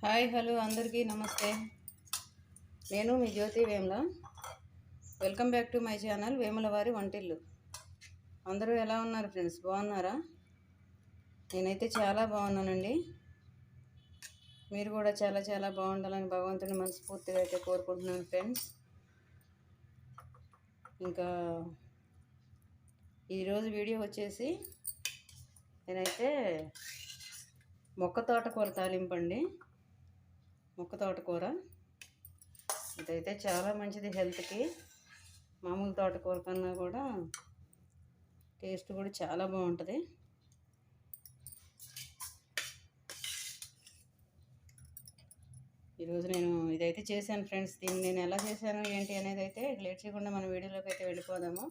Hi hello అందరికీ నమస్తే. నేను మీ Jyothi Vemula. Welcome back to my channel Vemula వారి వంటిల్లు. అందరూ ఎలా ఉన్నారు ఫ్రెండ్స్? బాగున్నారా? నేనైతే చాలా బాగున్నానండి. మీరు కూడా చాలా చాలా బాగుండాలని భగవంతుని మనస్ఫూర్తిగా అయితే కోరుకుంటున్నాను ఫ్రెండ్స్. ఇంకా ఈరోజు వీడియో వచ్చేసి నేనైతే మొక్క తోటకూర తాలింపండి. మొక్క తోటకూర ఇదైతే చాలా మంచిది హెల్త్కి. మామూలు తోటకూర కన్నా కూడా టేస్ట్ కూడా చాలా బాగుంటుంది. ఈరోజు నేను ఇదైతే చేశాను ఫ్రెండ్స్. దీన్ని నేను ఎలా చేశాను ఏంటి అనేది అయితే లేట్ చేయకుండా మన వీడియోలోకి అయితే వెళ్ళిపోదాము.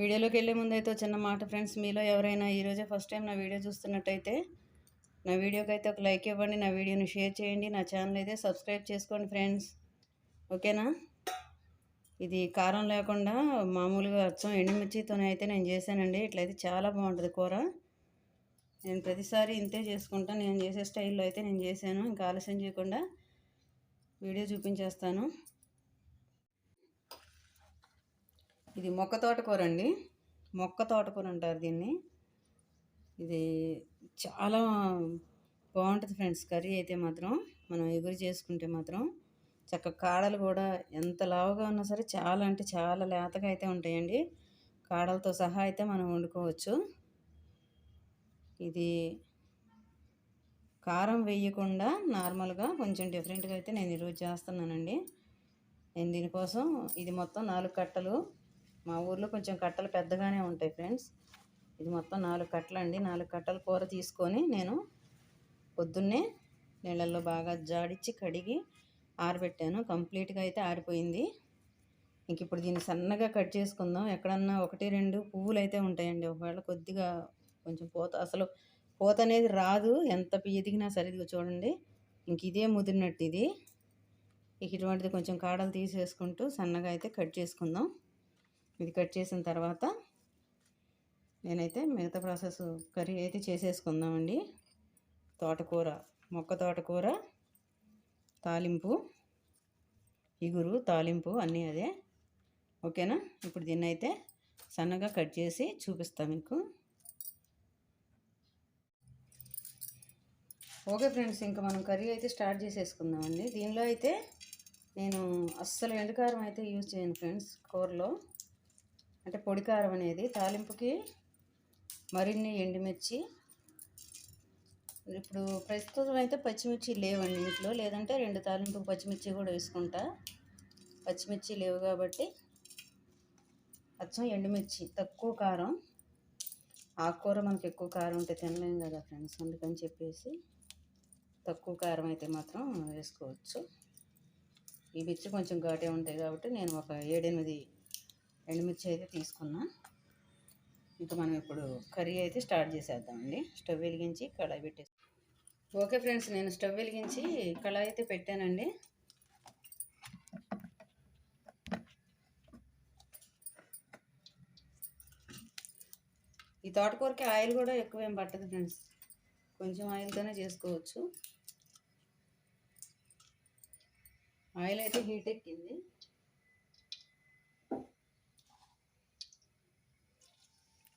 వీడియోలోకి వెళ్ళే ముందు అయితే చిన్న మాట ఫ్రెండ్స్, మీలో ఎవరైనా ఈరోజే ఫస్ట్ టైం నా వీడియో చూస్తున్నట్టయితే నా వీడియోకి అయితే ఒక లైక్ ఇవ్వండి, నా వీడియోని షేర్ చేయండి, నా ఛానల్ అయితే సబ్స్క్రైబ్ చేసుకోండి ఫ్రెండ్స్. ఓకేనా? ఇది కారం లేకుండా మామూలుగా అచ్చం ఎండుమిర్చితోనే అయితే నేను చేశానండి. ఇట్లయితే చాలా బాగుంటుంది కూర. నేను ప్రతిసారి ఇంతే చేసుకుంటాను. నేను చేసే స్టైల్లో అయితే నేను చేశాను. ఇంకా ఆలస్యం చేయకుండా వీడియో చూపించేస్తాను. ఇది మొక్క తోటకూర అండి. మొక్క తోటకూర అంటారు దీన్ని. ఇది చాలా బాగుంటుంది ఫ్రెండ్స్. కర్రీ అయితే మాత్రం మనం ఎగురు చేసుకుంటే మాత్రం చక్కగా కాడలు కూడా ఎంత లావుగా ఉన్నా సరే చాలా అంటే చాలా లేతగా అయితే ఉంటాయండి. కాడలతో సహా అయితే మనం వండుకోవచ్చు. ఇది కారం వేయకుండా నార్మల్గా కొంచెం డిఫరెంట్గా అయితే నేను ఈరోజు చేస్తున్నానండి. నేను దీనికోసం ఇది మొత్తం 4 కట్టలు. మా ఊర్లో కొంచెం కట్టలు పెద్దగానే ఉంటాయి ఫ్రెండ్స్. ఇది మొత్తం 4 కట్టలు అండి. 4 కట్టల కూర తీసుకొని నేను పొద్దున్నే నీళ్ళల్లో బాగా జాడిచ్చి కడిగి ఆరబెట్టాను. కంప్లీట్గా అయితే ఆరిపోయింది. ఇంక ఇప్పుడు దీన్ని సన్నగా కట్ చేసుకుందాం. ఎక్కడన్నా 1-2 పువ్వులు అయితే ఉంటాయండి. ఒకవేళ కొద్దిగా కొంచెం అసలు పూత అనేది రాదు ఎంత ఎదిగినా సరే. ఇదిగో చూడండి, ఇంక ఇదే ముదిరినట్టు ఇది. ఇక ఇటువంటిది కొంచెం కాడలు తీసేసుకుంటూ సన్నగా అయితే కట్ చేసుకుందాం. ఇది కట్ చేసిన తర్వాత నేనైతే మిగతా ప్రాసెస్ కర్రీ అయితే చేసేసుకుందామండి. తోటకూర, మొక్క తోటకూర తాలింపు, ఇగురు తాలింపు అన్నీ అదే. ఓకేనా? ఇప్పుడు దీన్ని అయితే సన్నగా కట్ చేసి చూపిస్తాను మీకు. ఓకే ఫ్రెండ్స్, ఇంకా మనం కర్రీ అయితే స్టార్ట్ చేసేసుకుందామండి. దీనిలో అయితే నేను అస్సలు ఎండుకారం అయితే యూజ్ చేయను ఫ్రెండ్స్ కూరలో. అంటే పొడి కారం అనేది తాలింపుకి మరిన్ని ఎండుమిర్చి. ఇప్పుడు ప్రస్తుతం అయితే పచ్చిమిర్చి లేవండి ఇంట్లో, లేదంటే 2 తాలింపు పచ్చిమిర్చి కూడా వేసుకుంటా. పచ్చిమిర్చి లేవు కాబట్టి అచ్చం ఎండుమిర్చి, తక్కువ కారం. ఆకుకూర మనకు ఎక్కువ కారం ఉంటే తినలేం కదా ఫ్రెండ్స్, అందుకని చెప్పేసి తక్కువ కారం అయితే మాత్రం వేసుకోవచ్చు. ఈ మిర్చి కొంచెం ఘాటే ఉంటాయి కాబట్టి నేను ఒక 7-8 ఎండుమిర్చి అయితే తీసుకున్నా. ఇంకా మనం ఇప్పుడు కర్రీ అయితే స్టార్ట్ చేసేద్దామండి. స్టవ్ వెలిగించి కళాయి పెట్టేసి. ఓకే ఫ్రెండ్స్, నేను స్టవ్ వెలిగించి కళాయి అయితే పెట్టానండి. ఈ తోటకూరకి ఆయిల్ కూడా ఎక్కువ ఏం పట్టదు ఫ్రెండ్స్, కొంచెం ఆయిల్తోనే చేసుకోవచ్చు. ఆయిల్ అయితే హీట్ ఎక్కింది.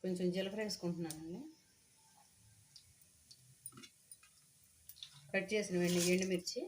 కొంచెం జీలకర్ర వేసుకుంటున్నానండి. కట్ చేసిన ఎండుమిర్చి,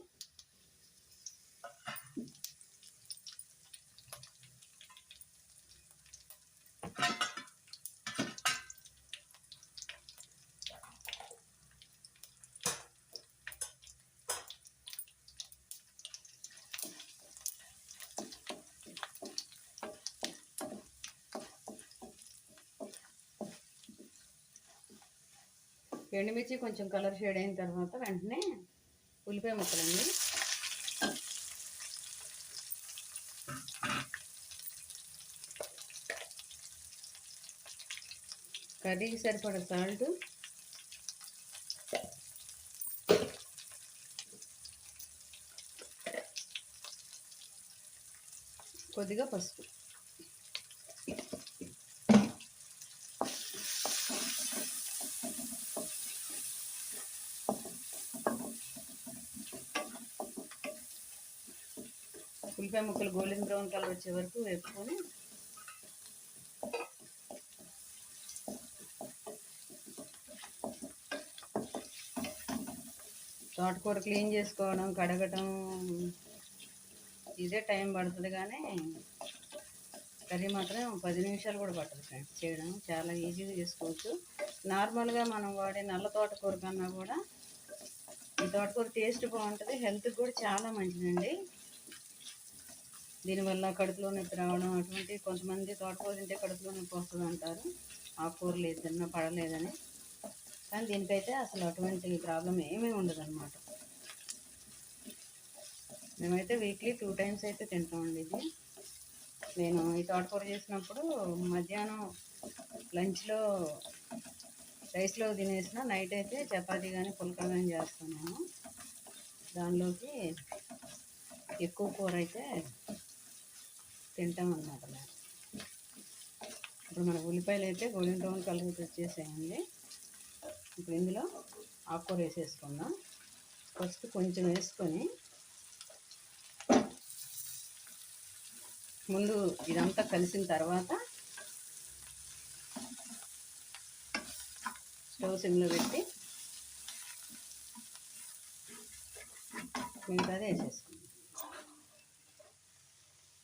ఎండుమిర్చి కొంచెం కలర్ షేడ్ అయిన తర్వాత వెంటనే ఉల్లిపాయ ముక్కలండి. కర్రీకి సరిపడా సాల్ట్, కొద్దిగా పసుపు. ఉల్లిపాయ ముక్కలు గోల్డెన్ బ్రౌన్ కలర్ వచ్చే వరకు వేపుకొని తోటకూర క్లీన్ చేసుకోవడం, కడగటం ఇదే టైం పడుతుంది, కానీ కర్రీ మాత్రం 10 నిమిషాలు కూడా పట్టదు ఫ్రెండ్స్ చేయడం. చాలా ఈజీగా చేసుకోవచ్చు. నార్మల్గా మనం వాడే నల్ల తోటకూర కన్నా కూడా ఈ తోటకూర టేస్ట్ బాగుంటుంది, హెల్త్కి కూడా చాలా మంచిదండి. దీనివల్ల కడుపులో నొప్పి రావడం అటువంటి, కొంతమంది తోటకూర తింటే కడుపులో నొప్పి వస్తుంది అంటారు, ఆకుకూరలు లేదు తిన్నా పడలేదని. కానీ దీనికైతే అసలు అటువంటి ప్రాబ్లం ఏమీ ఉండదు అన్నమాట. మేమైతే వీక్లీ 2 టైమ్స్ అయితే తింటామండి ఇది. నేను ఈ తోటకూర చేసినప్పుడు మధ్యాహ్నం లంచ్లో రైస్లో తినేసిన, నైట్ అయితే చపాతీ కానీ పుల్కా కానీ చేస్తాను. దానిలోకి ఎక్కువ కూర అయితే తింటాం అన్నమాట మేము. ఇప్పుడు మన ఉల్లిపాయలు అయితే గోల్డెన్ బ్రౌన్ కలర్ వచ్చేసేయండి. ఇప్పుడు ఇందులో ఆకుకూర వేసేసుకుందాం. ఫస్ట్ కొంచెం వేసుకొని ముందు ఇదంతా కలిసిన తర్వాత స్టవ్ సిమ్లో పెట్టి మిగతాది వేసేసుకుందాం.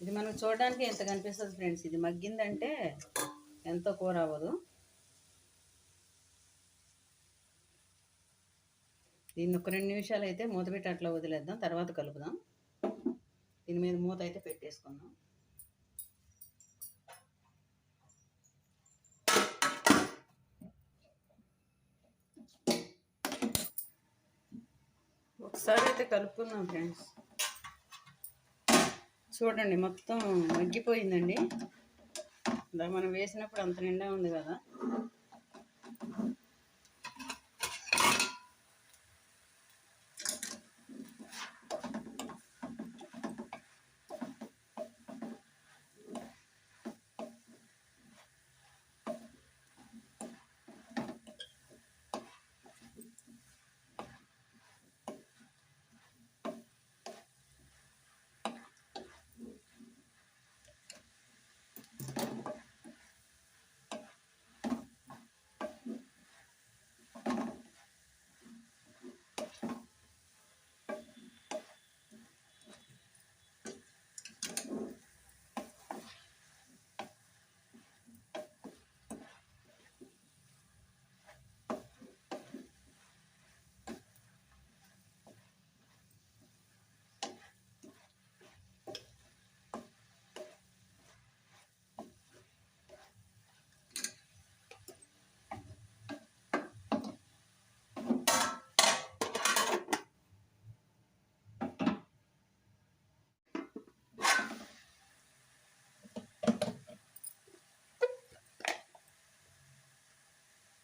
ఇది మనకు చూడడానికి ఎంత కనిపిస్తుంది ఫ్రెండ్స్, ఇది మగ్గిందంటే ఎంతో కూర అవ్వదు. దీన్ని ఒక 2 నిమిషాలు అయితే మూత పెట్టి అట్లా వదిలేద్దాం, తర్వాత కలుపుదాం. దీని మీద మూత అయితే పెట్టేసుకుందాం. ఒకసారి అయితే కలుపుకుందాం ఫ్రెండ్స్. చూడండి మొత్తం మగ్గిపోయిందండి. ఇలా మనం వేసినప్పుడు అంత నిండా ఉంది కదా.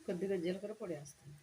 కొద్దిగా జీలకర్ర పొడి వేస్తాను.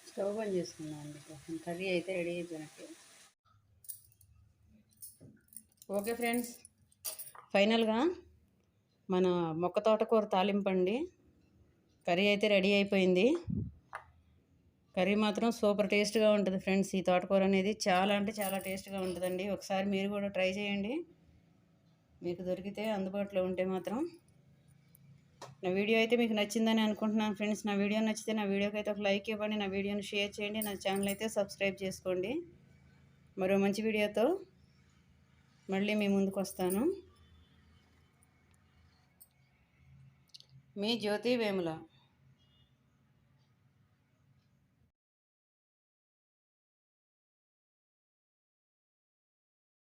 స్టవ్ బంద్ చేసుకుందాం అండి. కర్రీ అయితే రెడీ అయిపోయినట్టు. ఓకే ఫ్రెండ్స్, ఫైనల్గా మన మొక్క తోటకూర తాలింపండి కర్రీ అయితే రెడీ అయిపోయింది. కర్రీ మాత్రం సూపర్ టేస్ట్గా ఉంటుంది ఫ్రెండ్స్. ఈ తోటకూర అనేది చాలా అంటే చాలా టేస్ట్గా ఉంటుందండి. ఒకసారి మీరు కూడా ట్రై చేయండి, మీకు దొరికితే అందుబాటులో ఉంటే మాత్రం. నా వీడియో అయితే మీకు నచ్చిందని అనుకుంటున్నాను ఫ్రెండ్స్. నా వీడియో నచ్చితే నా వీడియోకి అయితే ఒక లైక్ ఇవ్వండి, నా వీడియోని షేర్ చేయండి, నా ఛానల్ అయితే సబ్స్క్రైబ్ చేసుకోండి. మరో మంచి వీడియోతో మళ్ళీ మీ ముందుకు వస్తాను. మీ జ్యోతి వేముల.